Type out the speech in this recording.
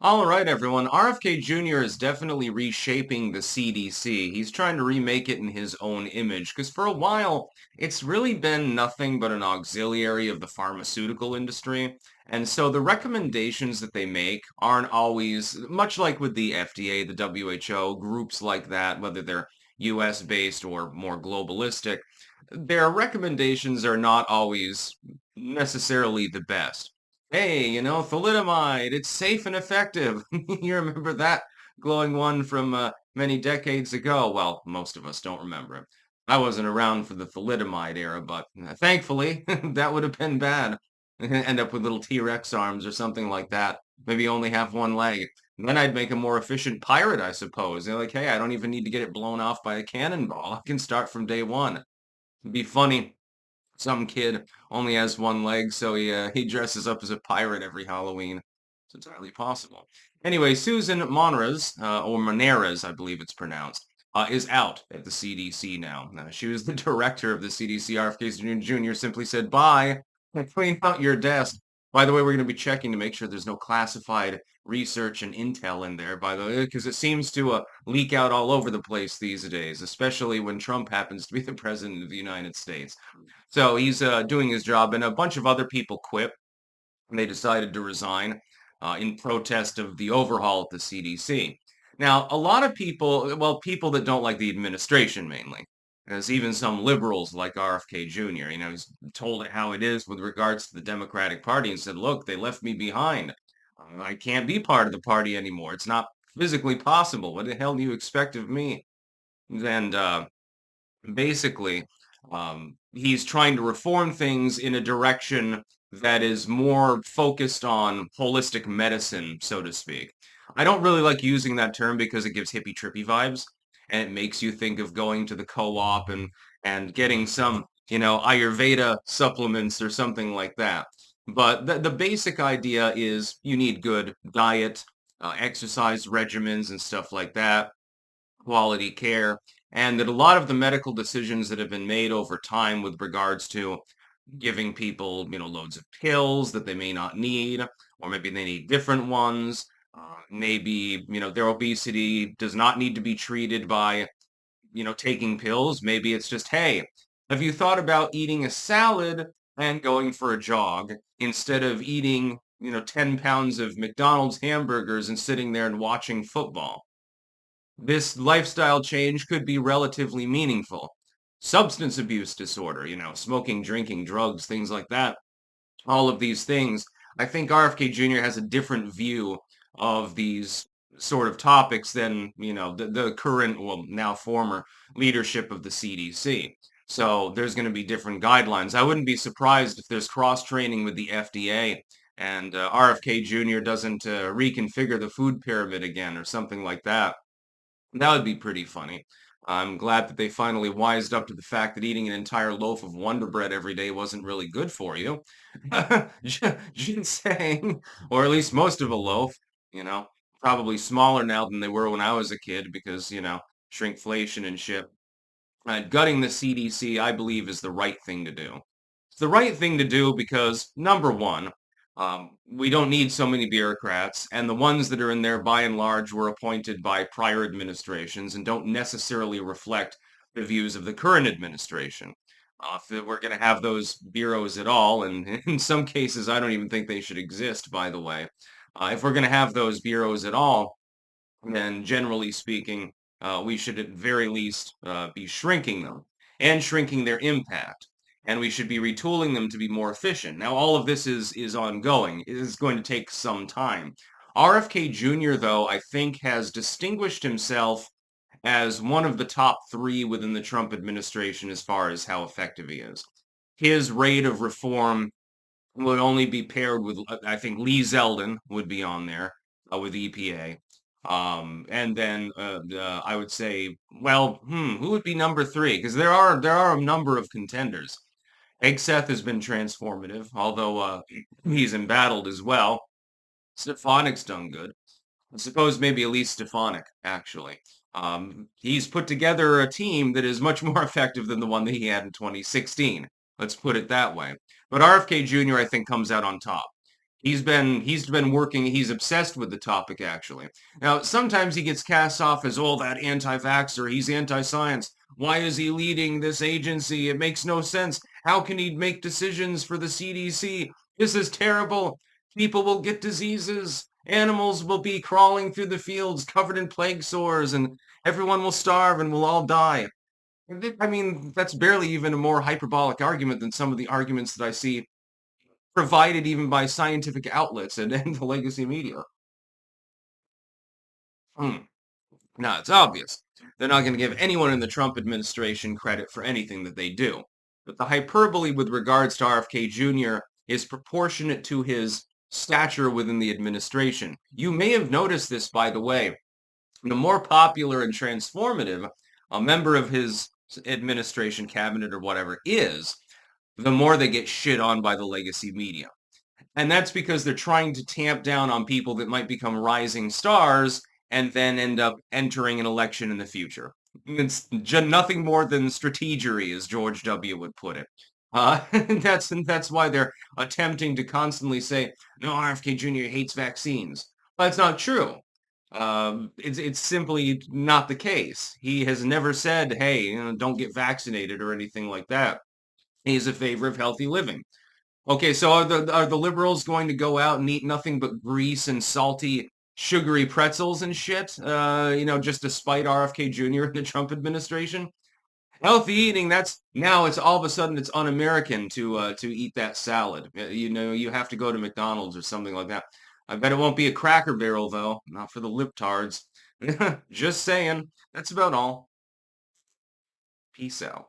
All right, everyone. RFK Jr. is definitely reshaping the CDC. He's trying to remake it in his own image because for a while, it's really been nothing but an auxiliary of the pharmaceutical industry. And so the recommendations that they make aren't always, much like with the FDA, the WHO, groups like that, whether they're US based or more globalistic, their recommendations are not always necessarily the best. Hey, thalidomide, it's safe and effective. You remember that glowing one from many decades ago? Well, most of us don't remember it. I wasn't around for the thalidomide era, but thankfully, that would have been bad. End up with little T-Rex arms or something like that. Maybe only have one leg. And then I'd make a more efficient pirate, I suppose. They're like, hey, I don't even need to get it blown off by a cannonball. I can start from day one. It'd be funny some kid only has one leg, so he dresses up as a pirate every Halloween. It's entirely possible. Anyway, Susan Monarez, or Monarez, I believe it's pronounced, is out at the CDC now. She was the director of the CDC. RFK Jr. simply said, bye, and clean out your desk. By the way, we're going to be checking to make sure there's no classified research and intel in there, by the way, because it seems to leak out all over the place these days, especially when Trump happens to be the president of the United States. So he's doing his job, and a bunch of other people quit, and they decided to resign in protest of the overhaul at the CDC. Now, a lot of people, well, people that don't like the administration mainly, because even some liberals like RFK Jr., he's told it how it is with regards to the Democratic Party and said, look, they left me behind. I can't be part of the party anymore. It's not physically possible. What the hell do you expect of me? And basically, he's trying to reform things in a direction that is more focused on holistic medicine, so to speak. I don't really like using that term because it gives hippie trippy vibes, and it makes you think of going to the co-op and getting some, Ayurveda supplements or something like that. But the basic idea is you need good diet, exercise regimens, and stuff like that, quality care, and that a lot of the medical decisions that have been made over time with regards to giving people, loads of pills that they may not need, or maybe they need different ones. Maybe, their obesity does not need to be treated by, taking pills. Maybe it's just, hey, have you thought about eating a salad and going for a jog instead of eating, 10 pounds of McDonald's hamburgers and sitting there and watching football? This lifestyle change could be relatively meaningful. Substance abuse disorder, smoking, drinking, drugs, things like that. All of these things. I think RFK Jr. has a different view of these sort of topics than, the current, well, now former leadership of the CDC. So there's going to be different guidelines. I wouldn't be surprised if there's cross-training with the FDA and RFK Jr. doesn't reconfigure the food pyramid again or something like that. That would be pretty funny. I'm glad that they finally wised up to the fact that eating an entire loaf of Wonder Bread every day wasn't really good for you. Ginseng, or at least most of a loaf, you know, probably smaller now than they were when I was a kid because, shrinkflation and shit. Gutting the CDC, I believe, is the right thing to do. It's the right thing to do because, number one, we don't need so many bureaucrats, and the ones that are in there, by and large, were appointed by prior administrations and don't necessarily reflect the views of the current administration. If we're going to have those bureaus at all, and in some cases, I don't even think they should exist, by the way. If we're going to have those bureaus at all, then generally speaking, we should at very least be shrinking them and shrinking their impact. And we should be retooling them to be more efficient. Now, all of this is ongoing. It is going to take some time. RFK Jr., though, I think has distinguished himself as one of the top three within the Trump administration as far as how effective he is. His rate of reform would only be paired with, I think Lee Zeldin would be on there with EPA. And then I would say, well, who would be number three? Because there are a number of contenders. Hegseth has been transformative, although he's embattled as well. Stefanik's done good. I suppose maybe Elise Stefanik, actually. He's put together a team that is much more effective than the one that he had in 2016. Let's put it that way. But RFK Jr., I think, comes out on top. He's been working, he's obsessed with the topic actually. Now, sometimes he gets cast off as, oh, that anti-vaxxer, he's anti-science. Why is he leading this agency? It makes no sense. How can he make decisions for the CDC? This is terrible. People will get diseases. Animals will be crawling through the fields covered in plague sores, and everyone will starve and we'll all die. I mean, that's barely even a more hyperbolic argument than some of the arguments that I see provided even by scientific outlets and the legacy media. Hmm. Now, it's obvious. They're not going to give anyone in the Trump administration credit for anything that they do. But the hyperbole with regards to RFK Jr. is proportionate to his stature within the administration. You may have noticed this, by the way. The more popular and transformative a member of his administration, cabinet, or whatever is, the more they get shit on by the legacy media. And that's because they're trying to tamp down on people that might become rising stars and then end up entering an election in the future. It's nothing more than strategery, as George W. would put it. That's why they're attempting to constantly say, no, RFK Jr. hates vaccines. That's not true. It's simply not the case. He has never said, hey, don't get vaccinated or anything like that. He's a favor of healthy living. Okay, so are the liberals going to go out and eat nothing but grease and salty, sugary pretzels and shit? Just to spite RFK Jr. and the Trump administration? Healthy eating, that's now it's all of a sudden it's un-American to eat that salad. You have to go to McDonald's or something like that. I bet it won't be a Cracker Barrel though, not for the libtards. Just saying. That's about all. Peace out.